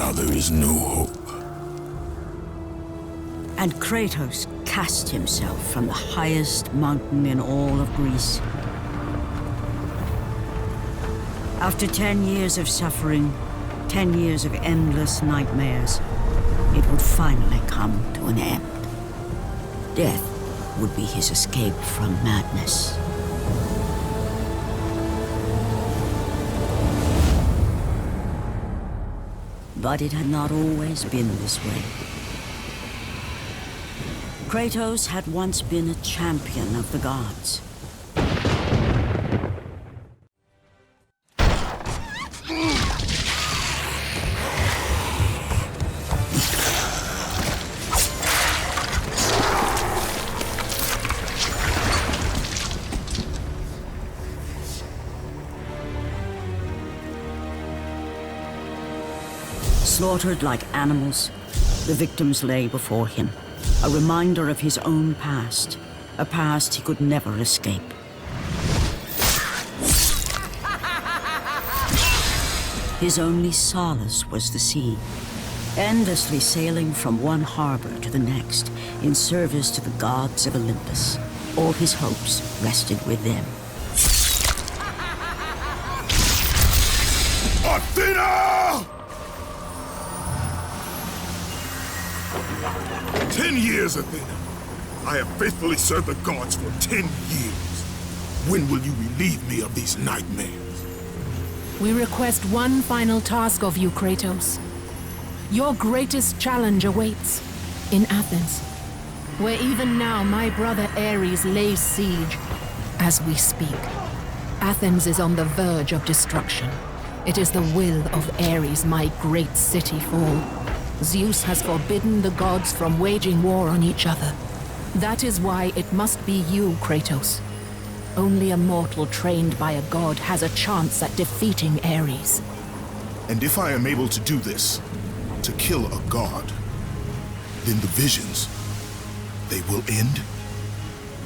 Now there is no hope. And Kratos cast himself from the highest mountain in all of Greece. After 10 years of suffering, 10 years of endless nightmares, it would finally come to an end. Death would be his escape from madness. But it had not always been this way. Kratos had once been a champion of the gods. Slaughtered like animals, the victims lay before him, a reminder of his own past, a past he could never escape. His only solace was the sea, endlessly sailing from one harbor to the next in service to the gods of Olympus. All his hopes rested with them. Athena! 10 years, Athena. I have faithfully served the gods for 10 years. When will you relieve me of these nightmares? We request one final task of you, Kratos. Your greatest challenge awaits in Athens, where even now my brother Ares lays siege as we speak. Athens is on the verge of destruction. It is the will of Ares my great city fall. Zeus has forbidden the gods from waging war on each other. That is why it must be you, Kratos. Only a mortal trained by a god has a chance at defeating Ares. And if I am able to do this, to kill a god, then the visions, they will end?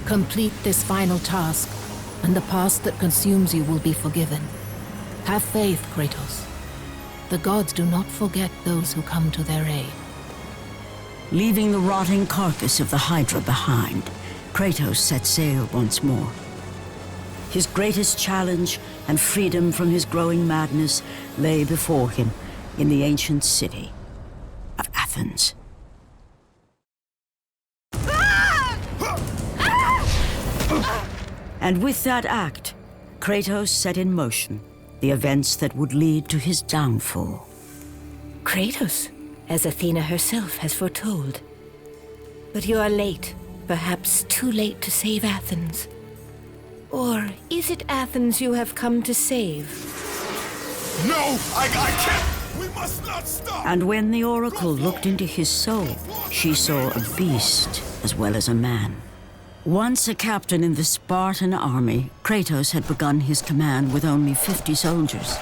Complete this final task, and the past that consumes you will be forgiven. Have faith, Kratos. The gods do not forget those who come to their aid. Leaving the rotting carcass of the Hydra behind, Kratos set sail once more. His greatest challenge and freedom from his growing madness lay before him in the ancient city of Athens. And with that act, Kratos set in motion the events that would lead to his downfall. Kratos, as Athena herself has foretold. But you are late, perhaps too late to save Athens. Or is it Athens you have come to save? No! I can't! We must not stop! And when the Oracle looked into his soul, she saw a beast as well as a man. Once a captain in the Spartan army, Kratos had begun his command with only 50 soldiers.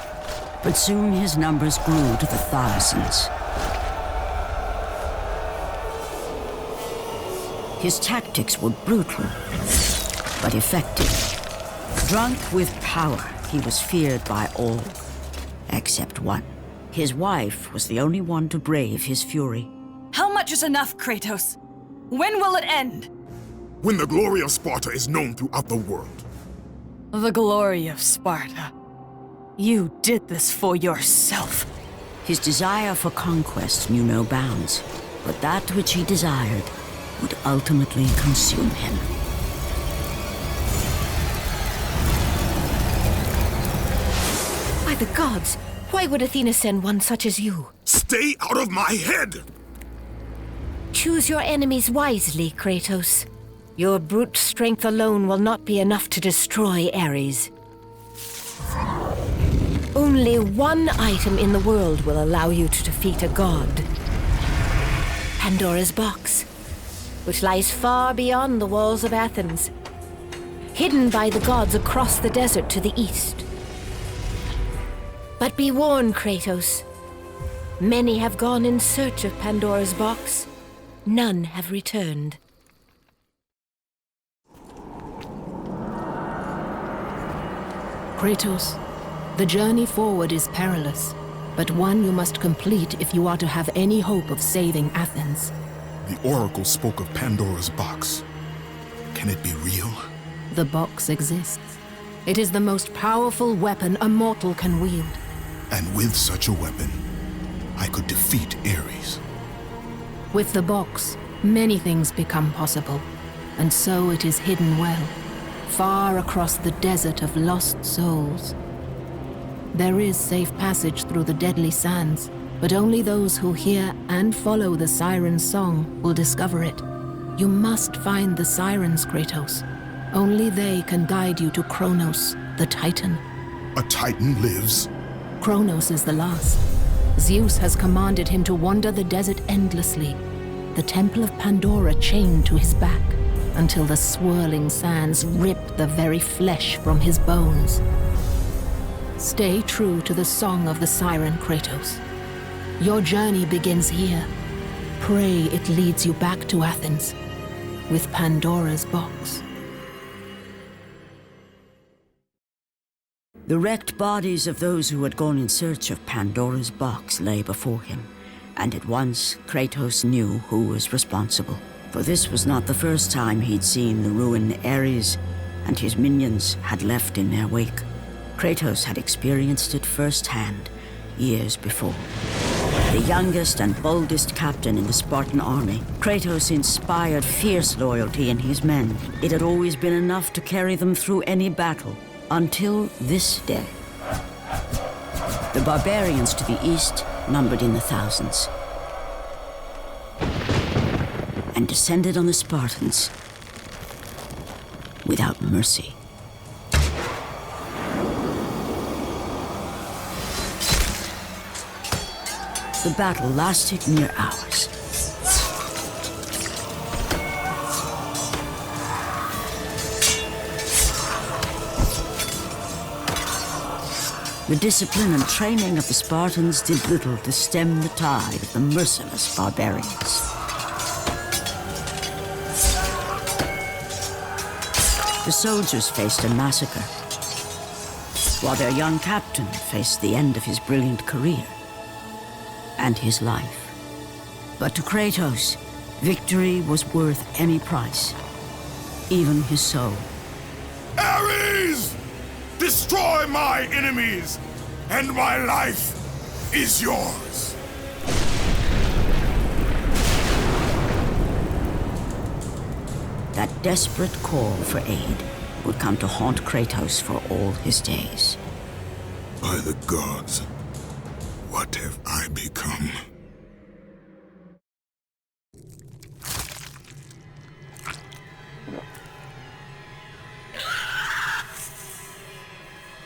But soon his numbers grew to the thousands. His tactics were brutal, but effective. Drunk with power, he was feared by all, except one. His wife was the only one to brave his fury. How much is enough, Kratos? When will it end? When the glory of Sparta is known throughout the world. The glory of Sparta. You did this for yourself. His desire for conquest knew no bounds, but that which he desired would ultimately consume him. By the gods, why would Athena send one such as you? Stay out of my head! Choose your enemies wisely, Kratos. Your brute strength alone will not be enough to destroy Ares. Only one item in the world will allow you to defeat a god. Pandora's box, which lies far beyond the walls of Athens, hidden by the gods across the desert to the east. But be warned, Kratos. Many have gone in search of Pandora's box. None have returned. Kratos, the journey forward is perilous. but one you must complete if you are to have any hope of saving Athens. The Oracle spoke of Pandora's box. Can it be real? The box exists. It is the most powerful weapon a mortal can wield. And with such a weapon, I could defeat Ares. With the box, many things become possible, and so it is hidden well, far across the desert of lost souls. There is safe passage through the deadly sands, but only those who hear and follow the siren's song will discover it. You must find the sirens, Kratos. Only they can guide you to Kronos, the Titan. A Titan lives? Kronos is the last. Zeus has commanded him to wander the desert endlessly, the temple of Pandora chained to his back, until the swirling sands rip the very flesh from his bones. Stay true to the song of the siren, Kratos. Your journey begins here. Pray it leads you back to Athens, with Pandora's box. The wrecked bodies of those who had gone in search of Pandora's box lay before him, and at once Kratos knew who was responsible. For this was not the first time he'd seen the ruin Ares and his minions had left in their wake. Kratos had experienced it firsthand, years before. The youngest and boldest captain in the Spartan army, Kratos inspired fierce loyalty in his men. It had always been enough to carry them through any battle, until this day. The barbarians to the east numbered in the thousands, and descended on the Spartans without mercy. The battle lasted near hours. The discipline and training of the Spartans did little to stem the tide of the merciless barbarians. The soldiers faced a massacre, while their young captain faced the end of his brilliant career and his life. But to Kratos, victory was worth any price, even his soul. Ares! Destroy my enemies, and my life is yours. That desperate call for aid would come to haunt Kratos for all his days. By the gods, what have I become?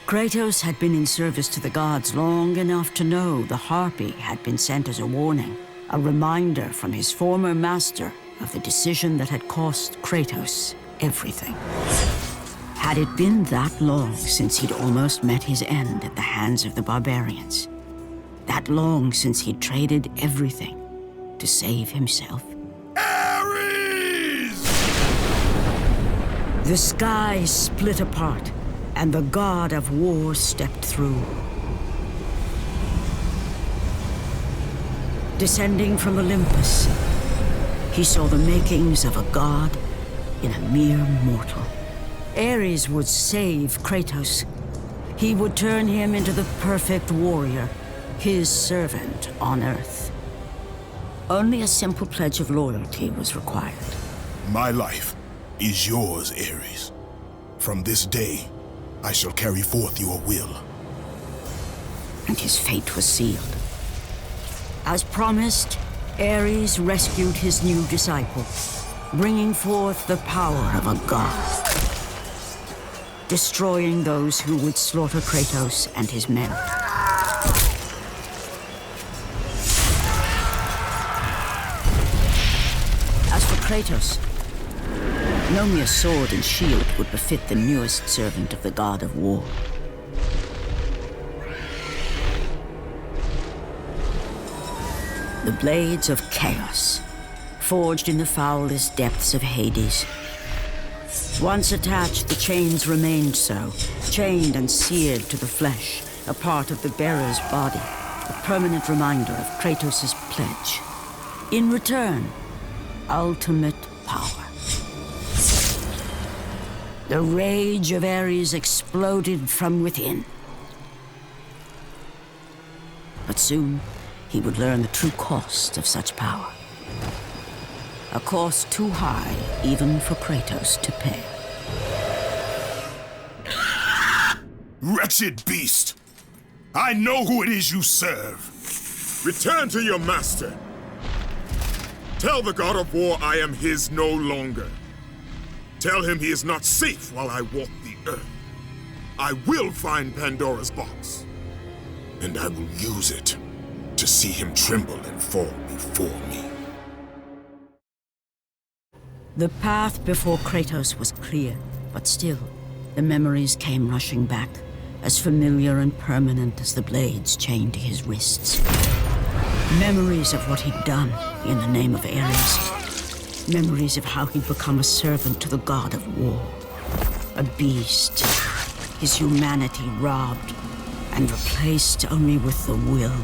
Kratos had been in service to the gods long enough to know the Harpy had been sent as a warning, a reminder from his former master of the decision that had cost Kratos everything. Had it been that long since he'd almost met his end at the hands of the barbarians? That long since he'd traded everything to save himself? Ares! The sky split apart, and the god of war stepped through. Descending from Olympus, he saw the makings of a god in a mere mortal. Ares would save Kratos. He would turn him into the perfect warrior, his servant on Earth. Only a simple pledge of loyalty was required. My life is yours, Ares. From this day, I shall carry forth your will. And his fate was sealed. As promised, Ares rescued his new disciple, bringing forth the power of a god, destroying those who would slaughter Kratos and his men. As for Kratos, no mere sword and shield would befit the newest servant of the god of war. The blades of chaos, forged in the foulest depths of Hades. Once attached, the chains remained so, chained and seared to the flesh, a part of the bearer's body. a permanent reminder of Kratos' pledge. In return, ultimate power. The rage of Ares exploded from within. But soon, he would learn the true cost of such power. A cost too high even for Kratos to pay. Wretched beast! I know who it is you serve. Return to your master. Tell the god of war I am his no longer. Tell him he is not safe while I walk the earth. I will find Pandora's box. And I will use it to see him tremble and fall before me. The path before Kratos was clear, but still, the memories came rushing back, as familiar and permanent as the blades chained to his wrists. Memories of what he'd done in the name of Ares. Memories of how he'd become a servant to the god of war. A beast, his humanity robbed and replaced only with the will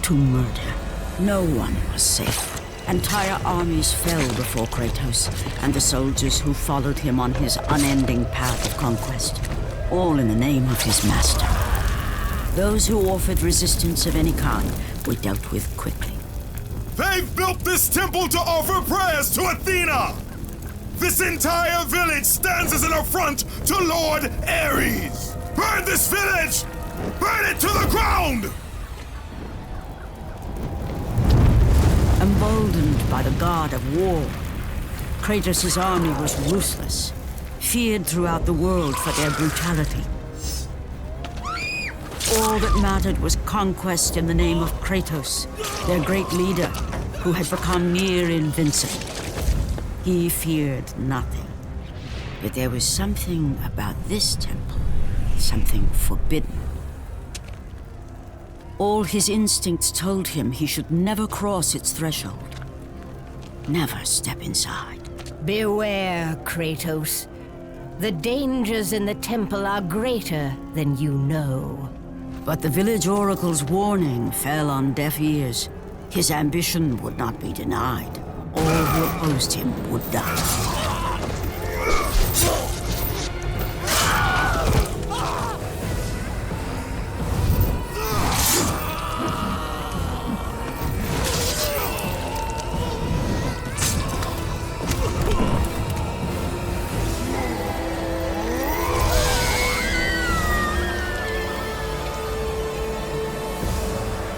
to murder. No one was safe. Entire armies fell before Kratos and the soldiers who followed him on his unending path of conquest, all in the name of his master. Those who offered resistance of any kind were dealt with quickly. They've built this temple to offer prayers to Athena! This entire village stands as an affront to Lord Ares! Burn this village! Burn it to the ground! Emboldened by the god of war, Kratos' army was ruthless, feared throughout the world for their brutality. All that mattered was conquest in the name of Kratos, their great leader, who had become near invincible. He feared nothing. But there was something about this temple, something forbidden. All his instincts told him he should never cross its threshold. Never step inside. Beware, Kratos. The dangers in the temple are greater than you know. But the village oracle's warning fell on deaf ears. His ambition would not be denied. All who opposed him would die.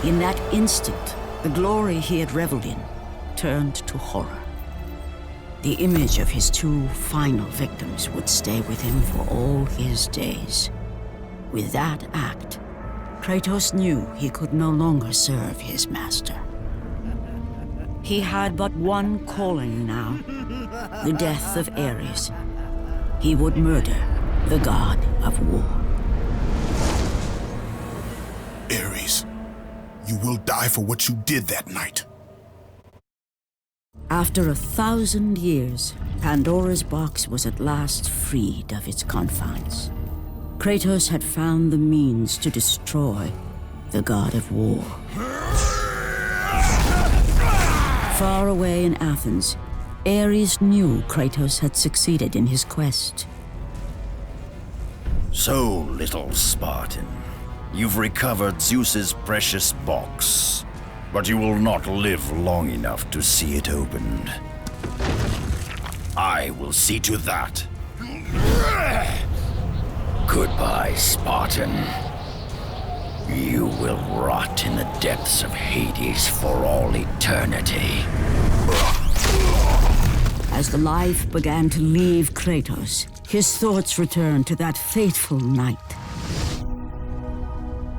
In that instant, the glory he had reveled in turned to horror. The image of his two final victims would stay with him for all his days. With that act, Kratos knew he could no longer serve his master. He had but one calling now, the death of Ares. He would murder the god of war. Ares, you will die for what you did that night. After 1,000 years, Pandora's box was at last freed of its confines. Kratos had found the means to destroy the god of war. Far away in Athens, Ares knew Kratos had succeeded in his quest. So, little Spartan, you've recovered Zeus's precious box, but you will not live long enough to see it opened. I will see to that. Goodbye, Spartan. You will rot in the depths of Hades for all eternity. As the life began to leave Kratos, his thoughts returned to that fateful night.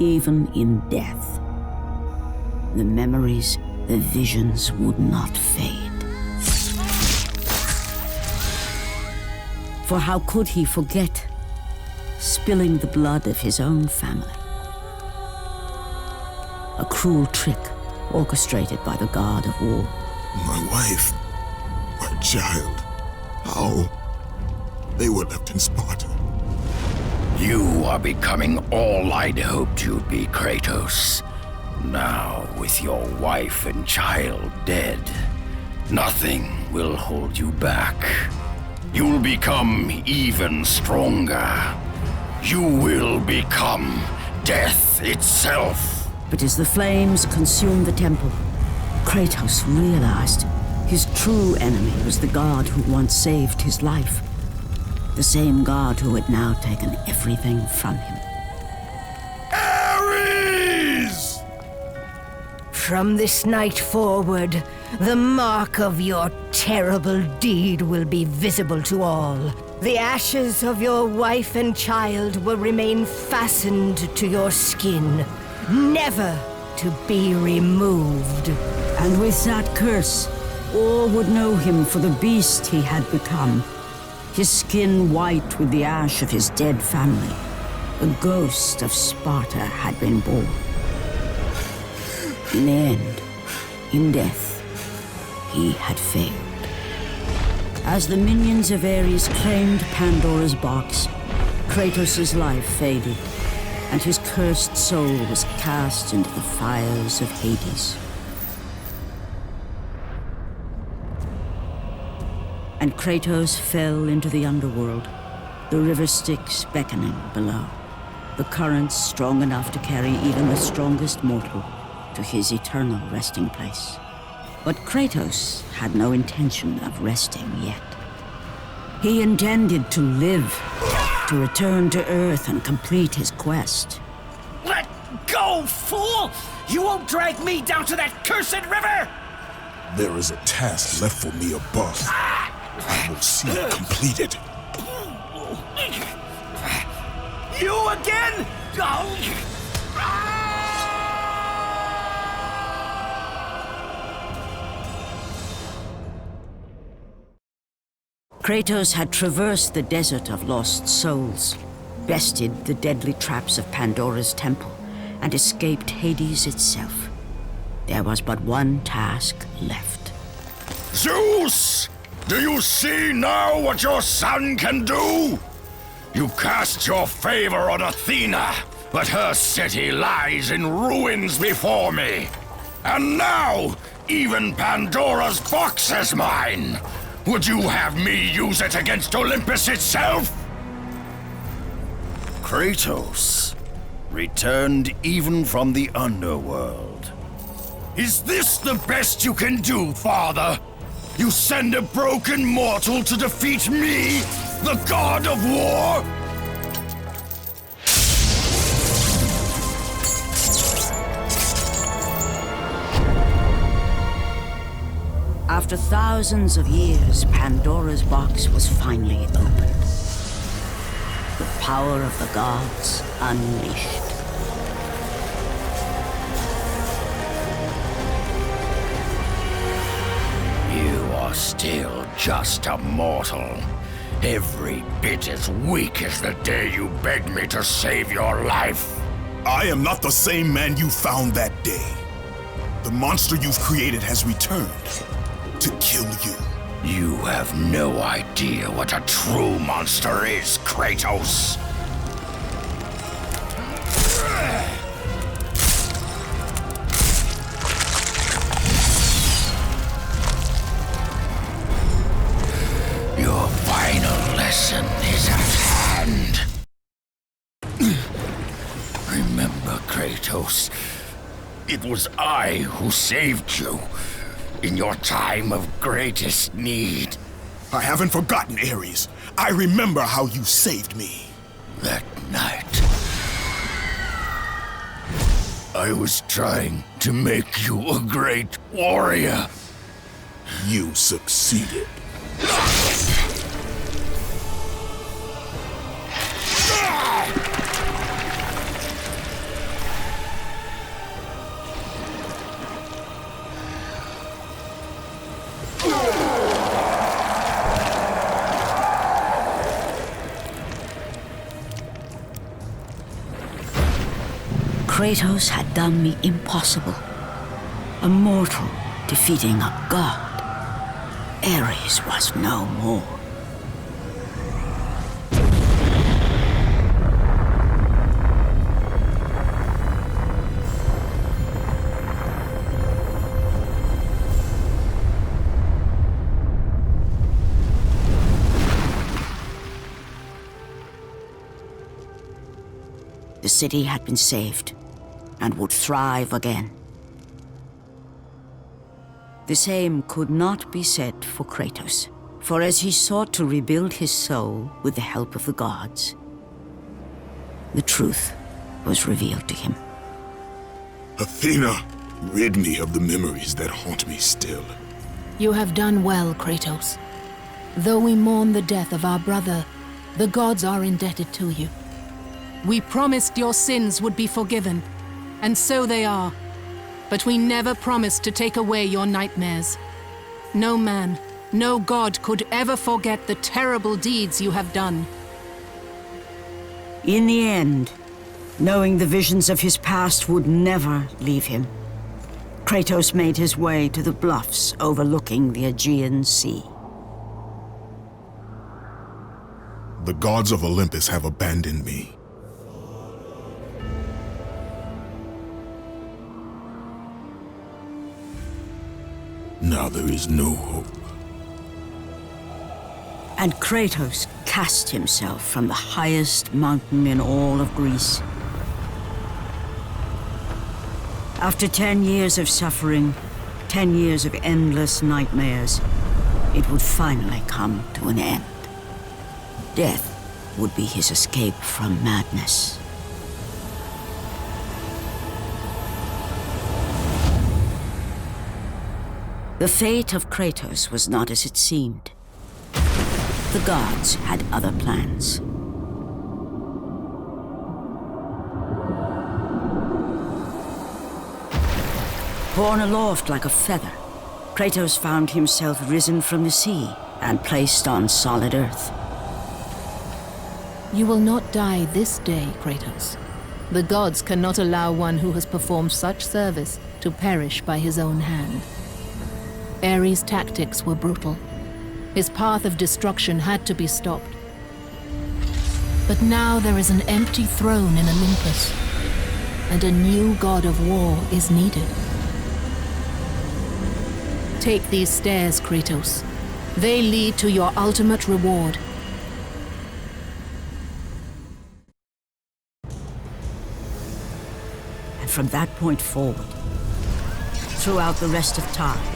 Even in death, the memories, the visions would not fade. For how could he forget spilling the blood of his own family? A cruel trick orchestrated by the god of war. My wife, my child, how? They were left in Sparta. You are becoming all I'd hoped you'd be, Kratos. Now, with your wife and child dead, nothing will hold you back. You'll become even stronger. You will become death itself. But as the flames consumed the temple, Kratos realized his true enemy was the god who once saved his life. The same god who had now taken everything from him. Ares! From this night forward, the mark of your terrible deed will be visible to all. The ashes of your wife and child will remain fastened to your skin, never to be removed. And with that curse, all would know him for the beast he had become. His skin white with the ash of his dead family. The ghost of Sparta had been born. In the end, in death, he had failed. As the minions of Ares claimed Pandora's box, Kratos' life faded, and his cursed soul was cast into the fires of Hades. And Kratos fell into the underworld, the river Styx beckoning below, the currents strong enough to carry even the strongest mortal to his eternal resting place. But Kratos had no intention of resting yet. He intended to live, to return to Earth and complete his quest. Let go, fool! You won't drag me down to that cursed river! There is a task left for me above. I will see it completed. You again? Kratos had traversed the desert of lost souls, bested the deadly traps of Pandora's temple, and escaped Hades itself. There was but one task left. Zeus! Do you see now what your son can do? You cast your favor on Athena, but her city lies in ruins before me. And now, even Pandora's box is mine. Would you have me use it against Olympus itself? Kratos, returned even from the underworld. Is this the best you can do, father? You send a broken mortal to defeat me, the god of war? After thousands of years, Pandora's box was finally opened. The power of the gods unleashed. You are still just a mortal. Every bit as weak as the day you begged me to save your life. I am not the same man you found that day. The monster you've created has returned to kill you. You have no idea what a true monster is, Kratos. Your final lesson is at hand. Remember, Kratos, it was I who saved you in your time of greatest need. I haven't forgotten, Ares. I remember how you saved me. That night, I was trying to make you a great warrior. You succeeded. Kratos had done the impossible. A mortal defeating a god. Ares was no more. The city had been saved and would thrive again. The same could not be said for Kratos, for as he sought to rebuild his soul with the help of the gods, the truth was revealed to him. Athena, rid me of the memories that haunt me still. You have done well, Kratos. Though we mourn the death of our brother, the gods are indebted to you. We promised your sins would be forgiven, and so they are. But we never promised to take away your nightmares. No man, no god could ever forget the terrible deeds you have done. In the end, knowing the visions of his past would never leave him, Kratos made his way to the bluffs overlooking the Aegean Sea. The gods of Olympus have abandoned me. Now there is no hope. And Kratos cast himself from the highest mountain in all of Greece. After 10 years of suffering, 10 years of endless nightmares, it would finally come to an end. Death would be his escape from madness. The fate of Kratos was not as it seemed. The gods had other plans. Borne aloft like a feather, Kratos found himself risen from the sea and placed on solid earth. You will not die this day, Kratos. The gods cannot allow one who has performed such service to perish by his own hand. Ares' tactics were brutal. His path of destruction had to be stopped. But now there is an empty throne in Olympus, and a new god of war is needed. Take these stairs, Kratos. They lead to your ultimate reward. And from that point forward, throughout the rest of time,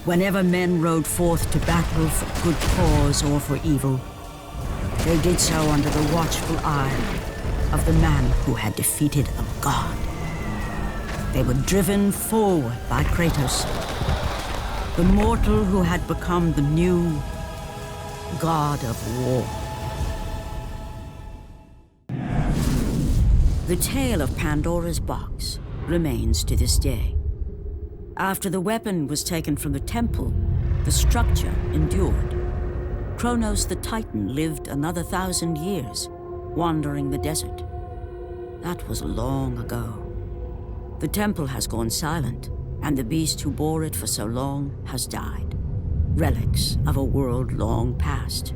whenever men rode forth to battle for good cause or for evil, they did so under the watchful eye of the man who had defeated a god. They were driven forward by Kratos, the mortal who had become the new god of war. The tale of Pandora's box remains to this day. After the weapon was taken from the temple, the structure endured. Kronos the Titan lived another 1,000 years, wandering the desert. That was long ago. The temple has gone silent, and the beast who bore it for so long has died. Relics of a world long past.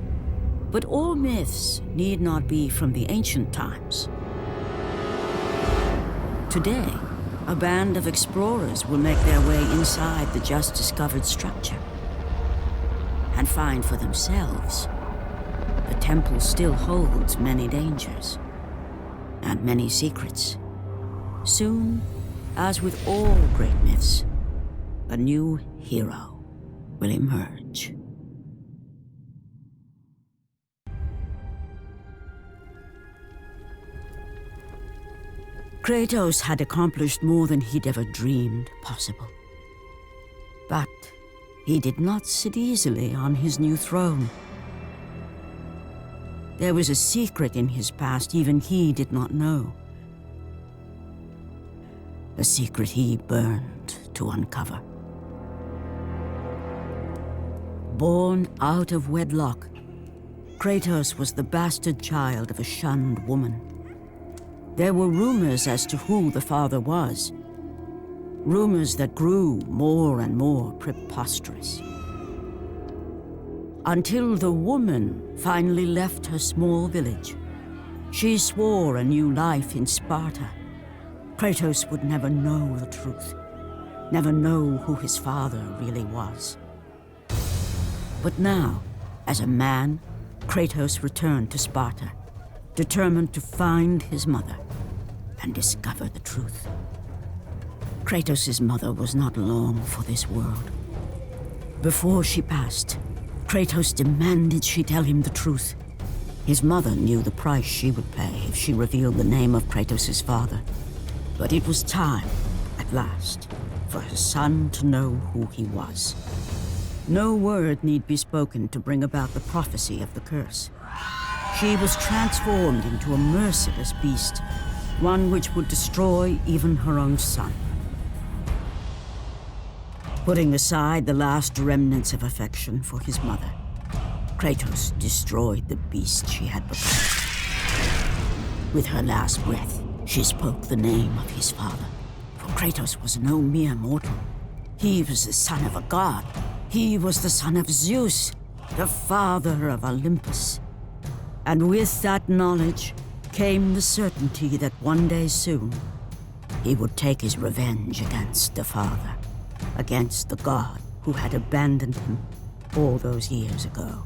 But all myths need not be from the ancient times. Today, a band of explorers will make their way inside the just-discovered structure and find for themselves the temple still holds many dangers and many secrets. Soon, as with all great myths, a new hero will emerge. Kratos had accomplished more than he'd ever dreamed possible. But he did not sit easily on his new throne. There was a secret in his past even he did not know. A secret he burned to uncover. Born out of wedlock, Kratos was the bastard child of a shunned woman. There were rumors as to who the father was. Rumors that grew more and more preposterous. Until the woman finally left her small village. She swore a new life in Sparta. Kratos would never know the truth, never know who his father really was. But now, as a man, Kratos returned to Sparta, determined to find his mother and discover the truth. Kratos' mother was not long for this world. Before she passed, Kratos demanded she tell him the truth. His mother knew the price she would pay if she revealed the name of Kratos' father. But it was time, at last, for her son to know who he was. No word need be spoken to bring about the prophecy of the curse. She was transformed into a merciless beast, one which would destroy even her own son. Putting aside the last remnants of affection for his mother, Kratos destroyed the beast she had become. With her last breath, she spoke the name of his father. For Kratos was no mere mortal. He was the son of a god. He was the son of Zeus, the father of Olympus. And with that knowledge came the certainty that one day soon, he would take his revenge against the father, against the god who had abandoned him all those years ago.